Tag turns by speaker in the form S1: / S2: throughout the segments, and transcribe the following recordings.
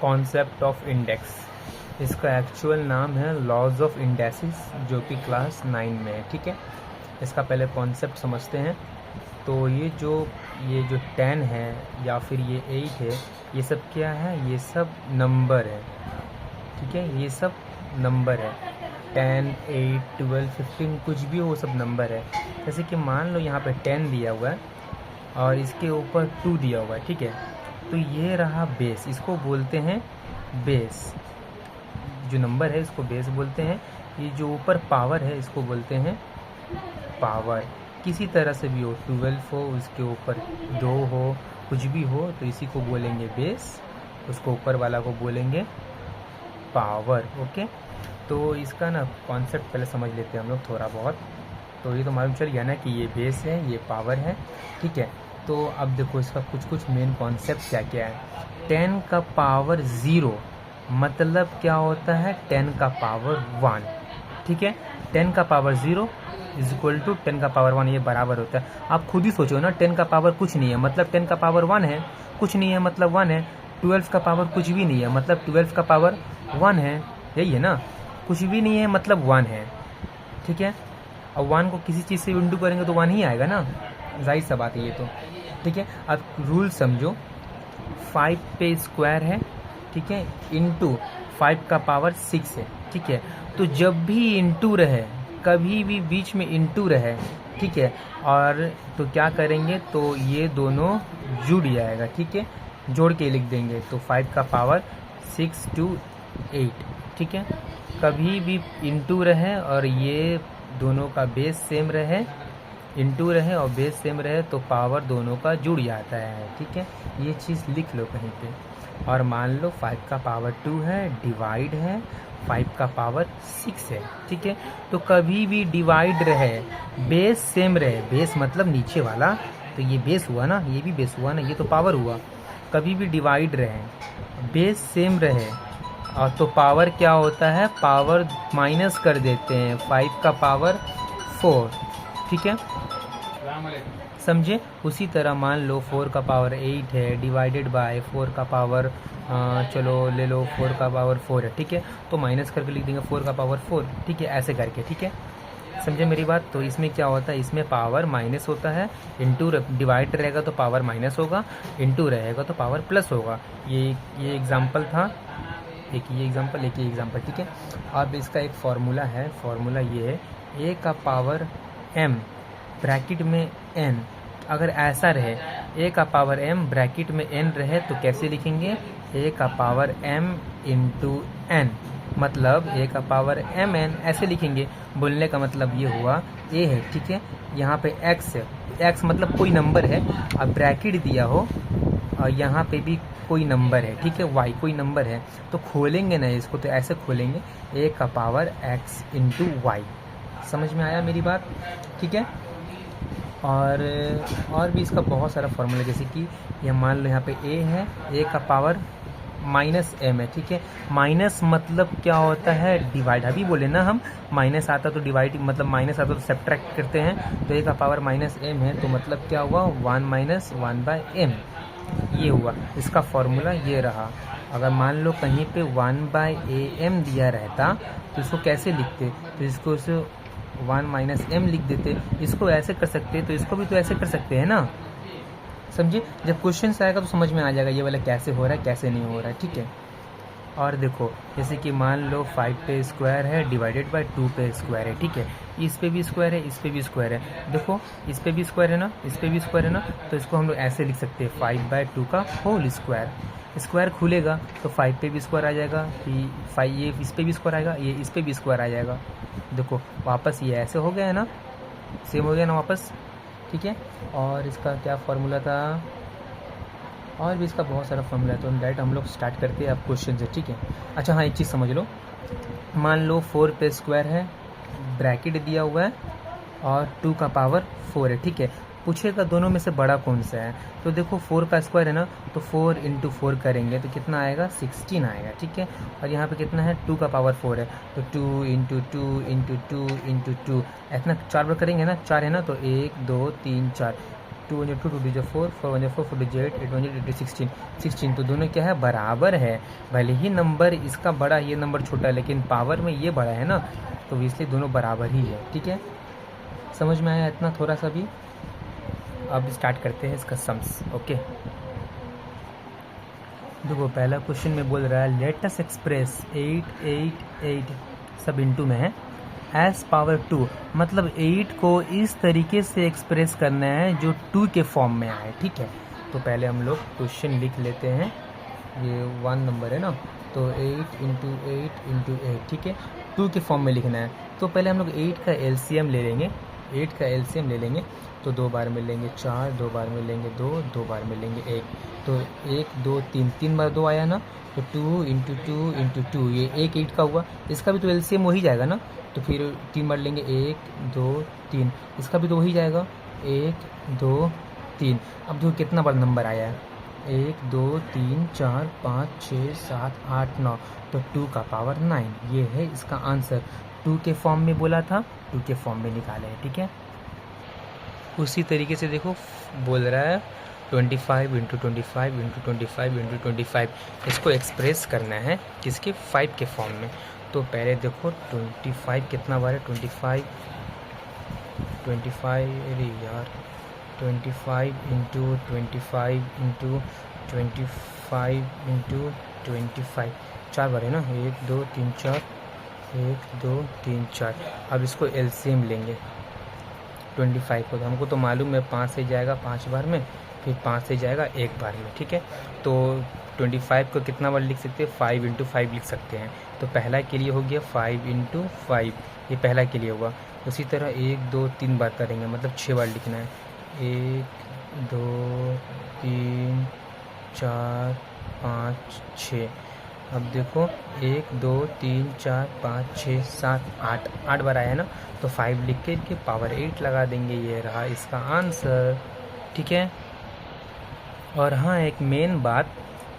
S1: Concept of index. इसका actual नाम है लॉज ऑफ इंडेक्सेस, जो कि क्लास 9 में है। ठीक है, इसका पहले कॉन्सेप्ट समझते हैं। तो ये जो 10 है या फिर ये 8 है, ये सब क्या है? ये सब नंबर है। ठीक है, ये सब नंबर है। 10, 8, 12, 15 कुछ भी हो, वो सब नंबर है। जैसे कि मान लो यहाँ पे 10 दिया हुआ है और इसके ऊपर 2 दिया हुआ है। ठीक है, तो ये रहा बेस, इसको बोलते हैं बेस। जो नंबर है इसको बेस बोलते हैं। ये जो ऊपर पावर है इसको बोलते हैं पावर। किसी तरह से भी हो, 12 हो, उसके ऊपर 2 हो, कुछ भी हो, तो इसी को बोलेंगे बेस, उसको ऊपर वाला को बोलेंगे पावर। ओके, तो इसका ना कॉन्सेप्ट पहले समझ लेते हैं हम लोग थोड़ा बहुत। तो ये तो मालूम चल गया ना कि ये बेस है, ये पावर है। ठीक है, तो अब देखो इसका कुछ मेन कॉन्सेप्ट क्या क्या है। 10 का पावर 0 मतलब क्या होता है? 10 का पावर 1। ठीक है, 10 का पावर 0 इज इक्वल टू 10 का पावर 1, ये बराबर होता है। आप खुद ही सोचो ना, 10 का पावर कुछ नहीं है मतलब 10 का पावर 1 है, कुछ नहीं है मतलब 1 है। 12 का पावर कुछ भी नहीं है मतलब 12 का पावर 1 है, यही है ना। कुछ भी नहीं है मतलब 1 है। ठीक है, अब 1 को किसी चीज़ से इंटू करेंगे तो 1 ही आएगा ना, जाहिर सा बात है ये तो। ठीक है, अब रूल समझो। 5 पे स्क्वायर है, ठीक है, इंटू 5 का पावर 6 है। ठीक है, तो जब भी इंटू रहे, कभी भी बीच में इंटू रहे, ठीक है, और तो क्या करेंगे, तो ये दोनों जुड़ जाएगा। ठीक है, जोड़ के लिख देंगे, तो 5 का पावर 6 to 8। ठीक है, कभी भी इंटू रहे और ये दोनों का बेस सेम रहे, इंटू रहे और बेस सेम रहे, तो पावर दोनों का जुड़ जाता है। ठीक है, ये चीज़ लिख लो कहीं पे। और मान लो 5 का पावर 2 है, डिवाइड है 5 का पावर 6 है। ठीक है, तो कभी भी डिवाइड रहे, बेस सेम रहे, बेस मतलब नीचे वाला, तो ये बेस हुआ ना, ये भी बेस हुआ ना, ये तो पावर हुआ। कभी भी डिवाइड रहे, बेस सेम रहे, और तो पावर क्या होता है? पावर माइनस कर देते हैं, 5 का पावर 4। ठीक है, समझे। उसी तरह मान लो 4 का पावर 8 है, डिवाइडेड बाय 4 का पावर चलो ले लो 4 का पावर 4 है। ठीक है, तो माइनस करके लिख देंगे 4 का पावर 4। ठीक है, ऐसे करके। ठीक है, समझे मेरी बात। तो इसमें क्या होता है? इसमें पावर माइनस होता है, इंटू डिवाइड रहेगा तो पावर माइनस होगा, इंटू रहेगा तो पावर प्लस होगा। ये एग्जाम्पल था, एक ये एग्जाम्पल। ठीक है, अब इसका एक फार्मूला है। फार्मूला ये है, a का पावर m ब्रैकेट में n, अगर ऐसा रहे a का पावर m ब्रैकेट में n रहे तो कैसे लिखेंगे? a का पावर m इंटू n, मतलब a का पावर mn, ऐसे लिखेंगे। बोलने का मतलब ये हुआ a है, ठीक है, यहाँ पे x है, x मतलब कोई नंबर है, अब ब्रैकेट दिया हो और यहाँ पे भी कोई नंबर है, ठीक है, y कोई नंबर है, तो खोलेंगे ना इसको, तो ऐसे खोलेंगे a का पावर x इंटू वाई। समझ में आया मेरी बात? ठीक है, और भी इसका बहुत सारा फॉर्मूला, जैसे कि ये मान लो यहाँ पे a है, a का पावर माइनस m है। ठीक है, माइनस मतलब क्या होता है? डिवाइड। अभी बोले ना हम, माइनस आता तो डिवाइड, मतलब माइनस आता तो सब्ट्रैक्ट करते हैं, तो a का पावर माइनस m है, तो मतलब क्या हुआ? 1 माइनस 1/m, ये हुआ। इसका फॉर्मूला ये रहा। अगर मान लो कहीं पे 1/am दिया रहता तो इसको कैसे लिखते? तो इसको 1 माइनस m लिख देते। इसको ऐसे कर सकते, तो इसको भी तो ऐसे कर सकते हैं ना, समझिए। जब क्वेश्चन आएगा तो समझ में आ जाएगा ये वाला कैसे हो रहा है, कैसे नहीं हो रहा है। ठीक है, और देखो जैसे कि मान लो 5 पे स्क्वायर है, डिवाइडेड बाय 2 पे स्क्वायर है। ठीक है, इस पे भी स्क्वायर है, इस पे भी स्क्वायर है। देखो इस पे भी स्क्वायर है ना, इस पे भी स्क्वायर है ना, तो इसको हम लोग ऐसे लिख सकते हैं 5/2 का होल स्क्वायर। स्क्वायर खुलेगा तो 5 पे भी स्क्वायर आ जाएगा, कि 5 ये इस पे भी स्क्वायर आएगा, ये इस पे भी स्क्वायर आ जाएगा। देखो वापस ये ऐसे हो गया है ना, सेम हो गया ना वापस। ठीक है, और इसका क्या फार्मूला था? और भी इसका बहुत सारा फॉर्मूला है, तो डायरेक्ट हम लोग स्टार्ट करते हैं अब क्वेश्चन से। ठीक है, अच्छा हाँ, एक चीज़ समझ लो। मान लो 4 पे स्क्वायर है, ब्रैकेट दिया हुआ है, और 2 का पावर 4 है। ठीक है, पूछेगा दोनों में से बड़ा कौन सा है, तो देखो 4 का स्क्वायर है ना, तो 4 इंटू 4 करेंगे तो कितना आएगा? 16 आएगा। ठीक है, और यहाँ पे कितना है? 2 का पावर 4 है, तो 2 इंटू 2 इंटू 2 इंटू 2, इतना 4 बार करेंगे ना, 4 है ना, तो 1 2 3 4, 2 1 2 2 डिजिट 4 4 1 4 4 डिजिट 8 1 8 16 16। तो दोनों क्या है, बराबर है। भले ही नंबर इसका बड़ा ये नंबर छोटा है, लेकिन पावर में ये बड़ा है ना, तो इसलिए दोनों बराबर ही है। ठीक है, समझ में आया इतना थोड़ा सा भी। अब स्टार्ट करते हैं इसका सम्स। ओके, देखो पहला क्वेश्चन में बोल रहा है लेट अस एक्सप्रेस 8 8 8 सब इंटू में है एस पावर 2, मतलब 8 को इस तरीके से एक्सप्रेस करना है जो 2 के फॉर्म में आए। ठीक है, तो पहले हम लोग क्वेश्चन लिख लेते हैं। ये 1 नंबर है ना, तो 8 इंटू 8 इंटू 8, ठीक है, 2 के फॉर्म में लिखना है। तो पहले हम लोग 8 का एलसीएम ले लेंगे, 8 का एलसीएम ले लेंगे। तो 2 बार में लेंगे 4, 2 बार में लेंगे 2, 2 बार में लेंगे 1। तो 1 2 3, 3 बार 2 आया ना, तो 2 इंटू 2 इंटू 2, ये 1 8 का हुआ। इसका भी तो एलसीएम वही जाएगा ना, तो फिर 3 बार लेंगे 1 2 3, इसका भी तो वही जाएगा 1 2 3। अब देखो कितना बड़ा नंबर आया है, 1 2 3 4 5 6 7 8 9, तो 2 का पावर 9, ये है इसका आंसर। 2 के फॉर्म में बोला था, 2 के फॉर्म में निकाले हैं। ठीक है, उसी तरीके से देखो बोल रहा है 25 इंटू 25 इंटू 25 इंटू 25, इसको एक्सप्रेस करना है किसके, 5 के फॉर्म में। तो पहले देखो 25 कितना बार है, 25 अरे यार 25 इंटू 25 इंटू 25 इंटू 25, 4 बार है ना, 1 2 3 4, 1 2 3 4। अब इसको एलसीएम लेंगे 25 को, तो हमको तो मालूम है 5 से जाएगा 5 बार में, फिर 5 से जाएगा 1 बार में। ठीक है, तो 25 को कितना बार लिख सकते हैं, 5 इंटू 5 लिख सकते हैं। तो पहला के लिए हो गया 5 इंटू 5, ये पहला के लिए हुआ। उसी तरह 1 2 3 बार करेंगे, मतलब 6 बार लिखना है, 1 2 3 4 5 6। अब देखो 1 2 3 4 5 6 7 8, 8 बार आया ना, तो 5 लिख के इनके पावर 8 लगा देंगे, ये रहा इसका आंसर। ठीक है, और हाँ एक मेन बात,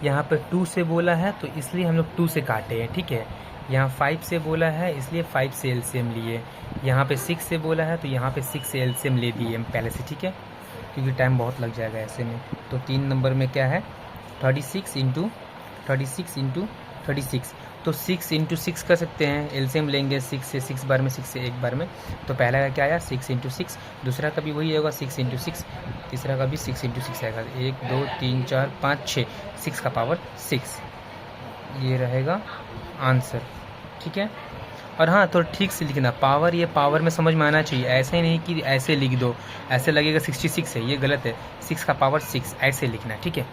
S1: यहाँ पे 2 से बोला है तो इसलिए हम लोग 2 से काटे हैं। ठीक है, यहाँ 5 से बोला है इसलिए 5 से एलसीएम लिए, यहाँ पे 6 से बोला है तो यहाँ पे 6 से एलसीएम ले दिए हम पहले से। ठीक है, क्योंकि टाइम बहुत लग जाएगा ऐसे में। तो 3 नंबर में क्या है, 36 इंटू 36, तो 6 इंटू 6 कर सकते हैं, एलसीएम लेंगे 6 से 6 बार में, 6 से 1 बार में। तो पहला का क्या आया 6 इंटू 6, दूसरा का भी वही होगा 6 इंटू 6, तीसरा का भी 6 इंटू 6 आएगा, 1 2 3 4 5 6, 6 का पावर 6, ये रहेगा आंसर। ठीक है, और हाँ तो ठीक से लिखना, पावर ये पावर में समझ में आना चाहिए, ऐसे ही नहीं कि ऐसे लिख दो, ऐसे लगेगा 66 है, ये गलत है, 6 का पावर 6 ऐसे लिखना है। ठीक है।